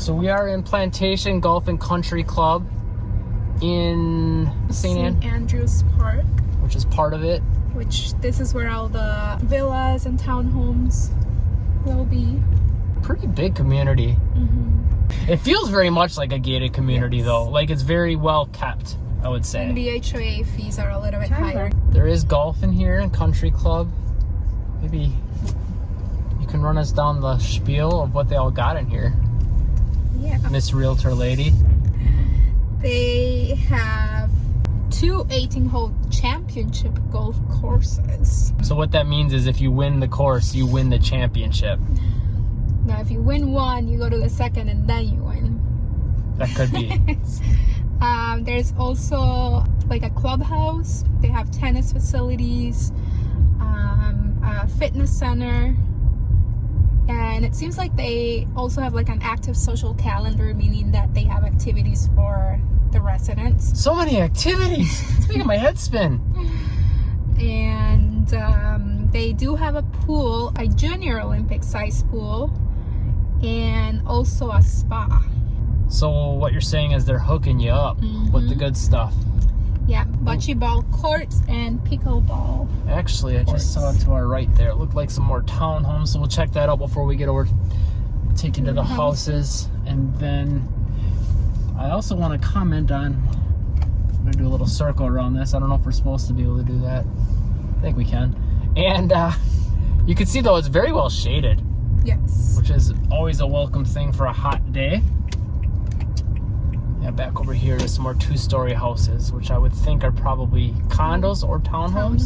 So we are in Plantation Golf and Country Club in St. Andrews Park, which is part of it. Which this is where all the villas and townhomes will be. Pretty big community. Mm-hmm. It feels very much like a gated community, Yes. though. Like it's very well kept, I would say. And the HOA fees are a little bit higher. There is golf in here and country club. Maybe you can run us down the spiel of what they all got in here. Yeah. Miss Realtor Lady. They have 2 18-hole championship golf courses. So what that means is if you win the course, you win the championship. Now, if you win one, you go to the second and then you win. That could be. There's also like a clubhouse. They have tennis facilities, a fitness center, and it seems like they also have like an active social calendar, meaning that they have activities for the residents. So many activities. It's making my head spin. And they do have a pool, a junior Olympic size pool, and also a spa. So what you're saying is they're hooking you up with the good stuff. Yeah, bocce ball courts and pickleball. Actually, I just saw to our right there. It looked like some more townhomes, so we'll check that out before we get over. Take you to the houses, and then I also want to comment on. I'm gonna do a little circle around this. I don't know if we're supposed to be able to do that. I think we can. And you can see though it's very well shaded. Yes. Which is always a welcome thing for a hot day. Yeah, back over here is some more 2-story houses, which I would think are probably condos or townhomes.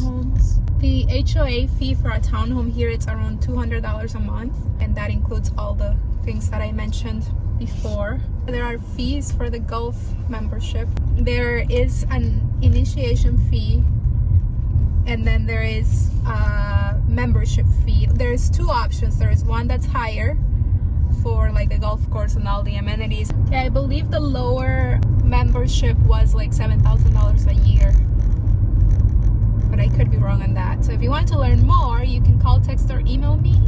The HOA fee for a townhome here, it's around $200 a month, and that includes all the things that I mentioned before. There are fees for the golf membership. There is an initiation fee, and then there is a membership fee. There's 2 options. There is one that's higher for like the golf course and all the amenities. Yeah, I believe the lower membership was like $7,000 a year, but I could be wrong on that. So if you want to learn more, you can call, text, or email me.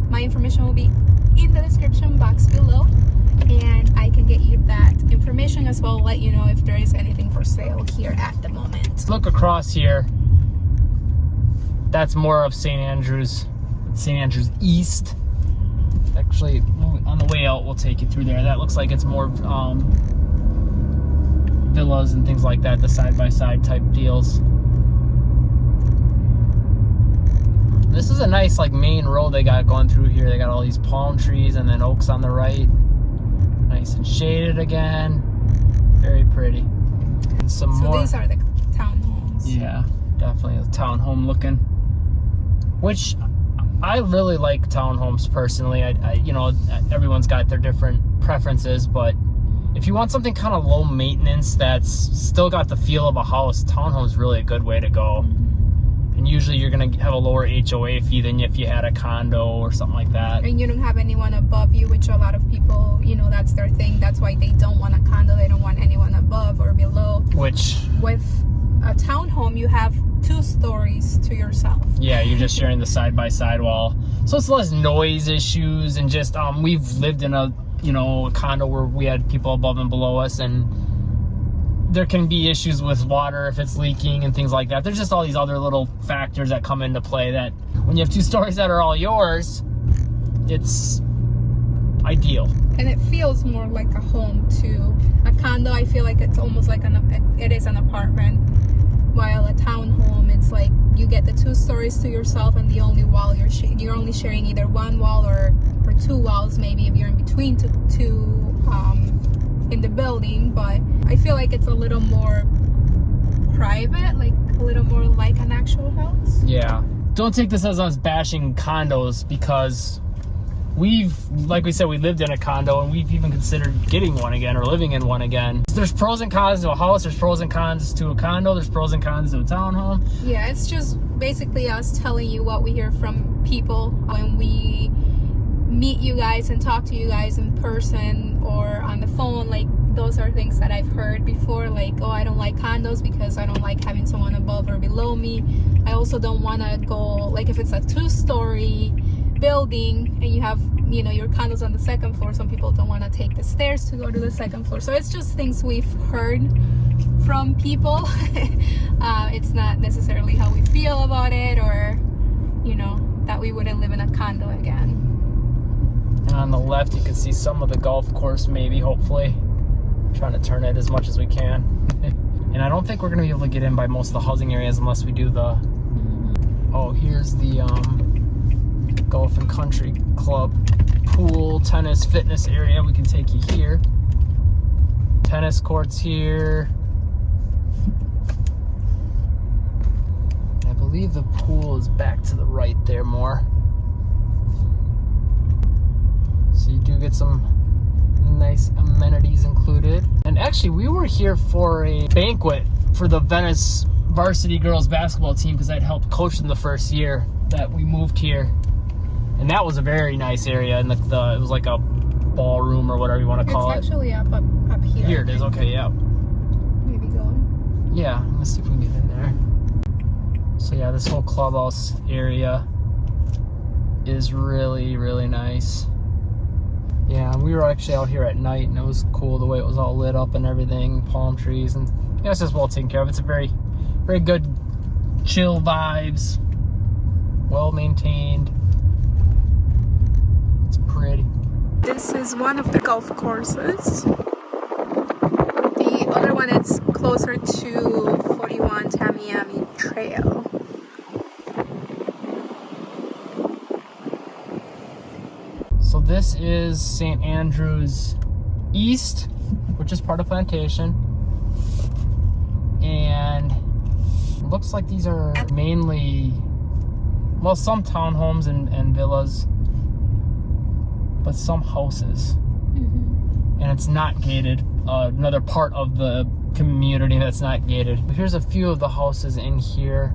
My information will be in the description box below, and I can get you that information as well, let you know if there is anything for sale here at the moment. Look across here. That's more of St. Andrews East. Actually, on the way out, we'll take you through there. That looks like it's more villas and things like that, the side-by-side type deals. This is a nice like main road they got going through here. They got all these palm trees and then oaks on the right. Nice and shaded again. Very pretty. And some more. So these are the townhomes. Yeah, definitely a townhome looking. Which I really like townhomes personally. I you know, everyone's got their different preferences, but if you want something kind of low maintenance that's still got the feel of a house, townhome's really a good way to go. And usually you're going to have a lower HOA fee than if you had a condo or something like that. And you don't have anyone above you, which a lot of people, you know, that's their thing. That's why they don't want a condo. They don't want anyone above or below. Which, with a townhome, you have 2 stories to yourself. Yeah, you're just sharing the side-by-side wall. So it's less noise issues, and just, we've lived in a condo where we had people above and below us, and there can be issues with water if it's leaking and things like that. There's just all these other little factors that come into play that when you have 2 stories that are all yours, it's ideal. And it feels more like a home too. A condo, I feel like it's almost like it is an apartment, while a townhome, it's like you get the 2 stories to yourself, and the only wall you're only sharing either one wall or 2 walls, maybe if you're in between two in the building. But I feel like it's a little more private, like a little more like an actual house. Yeah. Don't take this as us bashing condos, because like we said, we lived in a condo, and we've even considered getting one again or living in one again. There's pros and cons to a house, there's pros and cons to a condo, there's pros and cons to a townhome. Yeah, it's just basically us telling you what we hear from people when we meet you guys and talk to you guys in person or on the phone. Like, those are things that I've heard before, like, oh, I don't like condos because I don't like having someone above or below me. I also don't want to go, like, if it's a 2-story building and you have you know, your condo's on the second floor. Some people don't want to take the stairs to go to the second floor. So it's just things we've heard from people. It's not necessarily how we feel about it, or, you know, that we wouldn't live in a condo again. And on the left, you can see some of the golf course, maybe, hopefully. Trying to turn it as much as we can. And I don't think we're going to be able to get in by most of the housing areas unless we do the... Oh, here's the Golf and Country Club pool, tennis, fitness area. We can take you here. Tennis courts here. I believe the pool is back to the right there more. So you do get some nice amenities included. And actually, we were here for a banquet for the Venice varsity girls basketball team because I'd helped coach them the first year that we moved here. And that was a very nice area. And it was like a ballroom or whatever you want to call it. It's actually up here. Here it is. Okay, yeah. Maybe go. Yeah, let's see if we can get in there. So yeah, this whole clubhouse area is really, really nice. Yeah, we were actually out here at night, and it was cool the way it was all lit up and everything, palm trees, and you know, it's just well taken care of. It's a very, very good, chill vibes, well maintained. It's pretty. This is one of the golf courses. The other one is closer to 41 Tamiami Trail. So this is St. Andrews East, which is part of Plantation. And it looks like these are mainly, well, some townhomes and villas, but some houses. And it's not gated. Another part of the community that's not gated. Here's a few of the houses in here.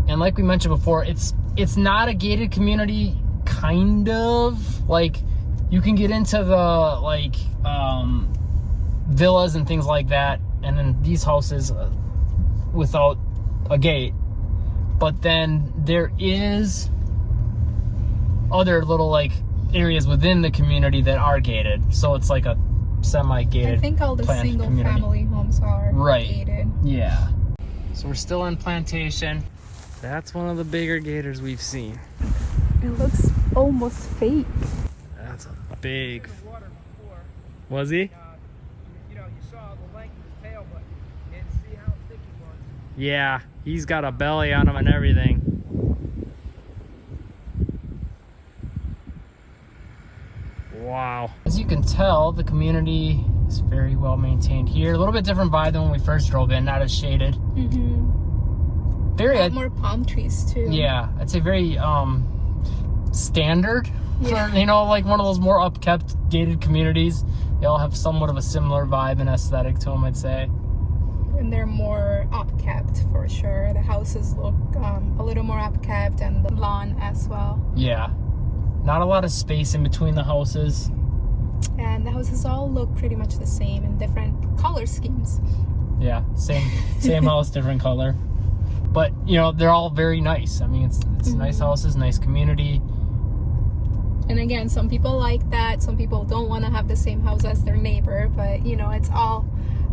And like we mentioned before, it's not a gated community. Kind of, like, you can get into the like villas and things like that, and then these houses without a gate. But then there is other little like areas within the community that are gated, so it's like a semi-gated. I think all the single family homes are gated. Yeah. So we're still in Plantation. That's one of the bigger gators we've seen. It looks almost fake. That's a big. Was he? You know, you saw the length of his tail, but you didn't see how thick he was. Yeah, he's got a belly on him and everything. Wow. As you can tell, the community is very well maintained here. A little bit different vibe than when we first drove in, not as shaded. Very more palm trees too. Yeah, I'd say very standard for, you know, like one of those more upkept gated communities. They all have somewhat of a similar vibe and aesthetic to them, I'd say. And they're more upkept for sure. The houses look a little more upkept, and the lawn as well. Yeah, not a lot of space in between the houses. And the houses all look pretty much the same in different color schemes. Yeah, same house, different color. But, you know, they're all very nice. I mean, it's nice houses, nice community. And again, some people like that. Some people don't want to have the same house as their neighbor. But, you know, it's all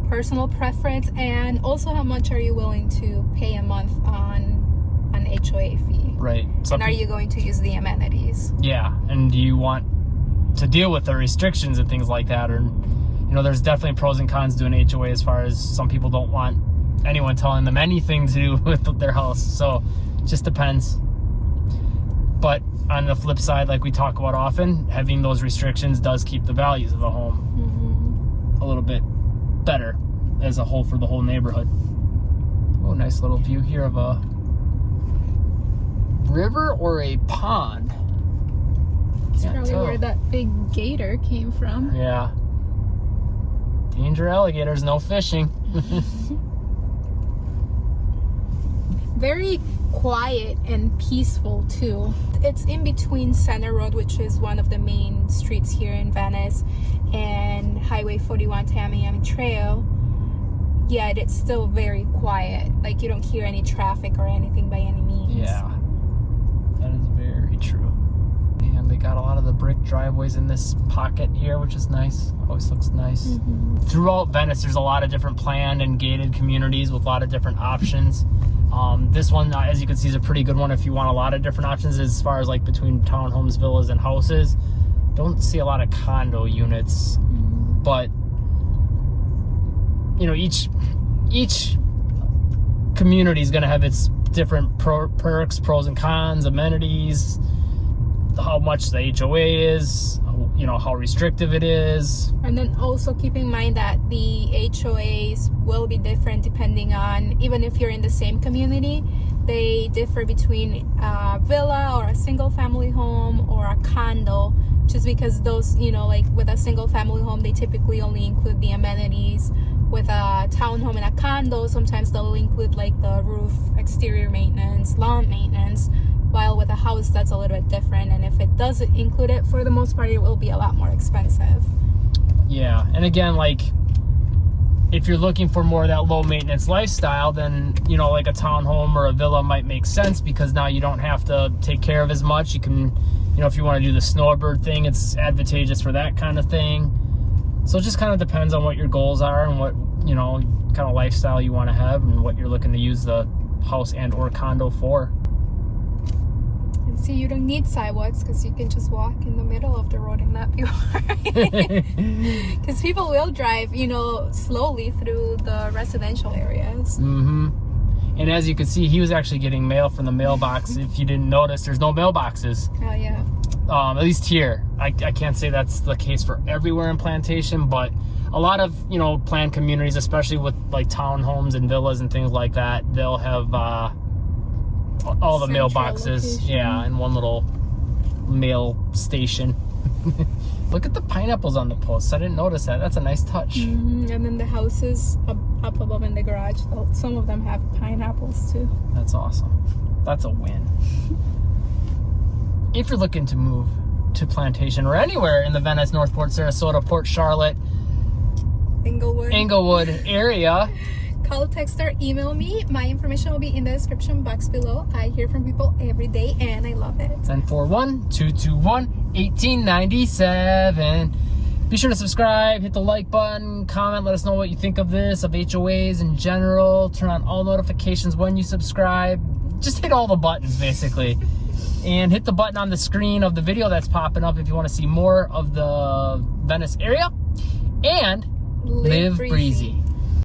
personal preference. And also, how much are you willing to pay a month on an HOA fee? Right. And are you going to use the amenities? Yeah. And do you want to deal with the restrictions and things like that? Or, you know, there's definitely pros and cons to an HOA as far as some people don't want anyone telling them anything to do with their house. So it just depends. But on the flip side, like we talk about often, having those restrictions does keep the values of the home a little bit better as a whole for the whole neighborhood. Oh, nice little view here of a river or a pond. It's probably where that big gator came from. Yeah. Danger alligators, no fishing. Very quiet and peaceful too. It's in between Center Road, which is one of the main streets here in Venice, and Highway 41 Tamiami Trail. Yet it's still very quiet. Like, you don't hear any traffic or anything by any means. Yeah, that is very true. They got a lot of the brick driveways in this pocket here, which is nice. Always looks nice. Throughout Venice, there's a lot of different planned and gated communities with a lot of different options. This one, as you can see, is a pretty good one if you want a lot of different options as far as like between townhomes, villas, and houses. Don't see a lot of condo units, but you know, each community is going to have its different perks, pros and cons, amenities, how much the HOA is, you know, how restrictive it is. And then also keep in mind that the HOAs will be different depending on, even if you're in the same community, they differ between a villa or a single family home or a condo, just because those, you know, like with a single family home, they typically only include the amenities. With a townhome and a condo, sometimes they'll include like the roof, exterior maintenance, lawn maintenance, while with a house, that's a little bit different. And if it doesn't include it, for the most part, it will be a lot more expensive. Yeah, and again, like, if you're looking for more of that low maintenance lifestyle, then, you know, like a townhome or a villa might make sense, because now you don't have to take care of as much. You can, you know, if you want to do the snowbird thing, it's advantageous for that kind of thing. So it just kind of depends on what your goals are and what, you know, kind of lifestyle you want to have and what you're looking to use the house and or condo for. And see, you don't need sidewalks because you can just walk in the middle of the road and not be worried. Because people will drive, you know, slowly through the residential areas. And as you can see, he was actually getting mail from the mailbox. If you didn't notice, there's no mailboxes. Oh, yeah. At least here. I can't say that's the case for everywhere in Plantation, but a lot of, you know, planned communities, especially with like townhomes and villas and things like that, they'll have all the mailboxes, location. yeah, in one little mail station. Look at the pineapples on the posts. I didn't notice that. That's a nice touch. And then the houses up above in the garage, some of them have pineapples too. That's awesome. That's a win. If you're looking to move to Plantation or anywhere in the Venice, Northport, Sarasota, Port Charlotte, Englewood area, call, text, or email me. My information will be in the description box below. I hear from people every day and I love it. 941-221-1897. Be sure to subscribe, hit the like button, comment, let us know what you think of this, of HOAs in general. Turn on all notifications when you subscribe. Just hit all the buttons, basically. And hit the button on the screen of the video that's popping up if you want to see more of the Venice area. And live breezy.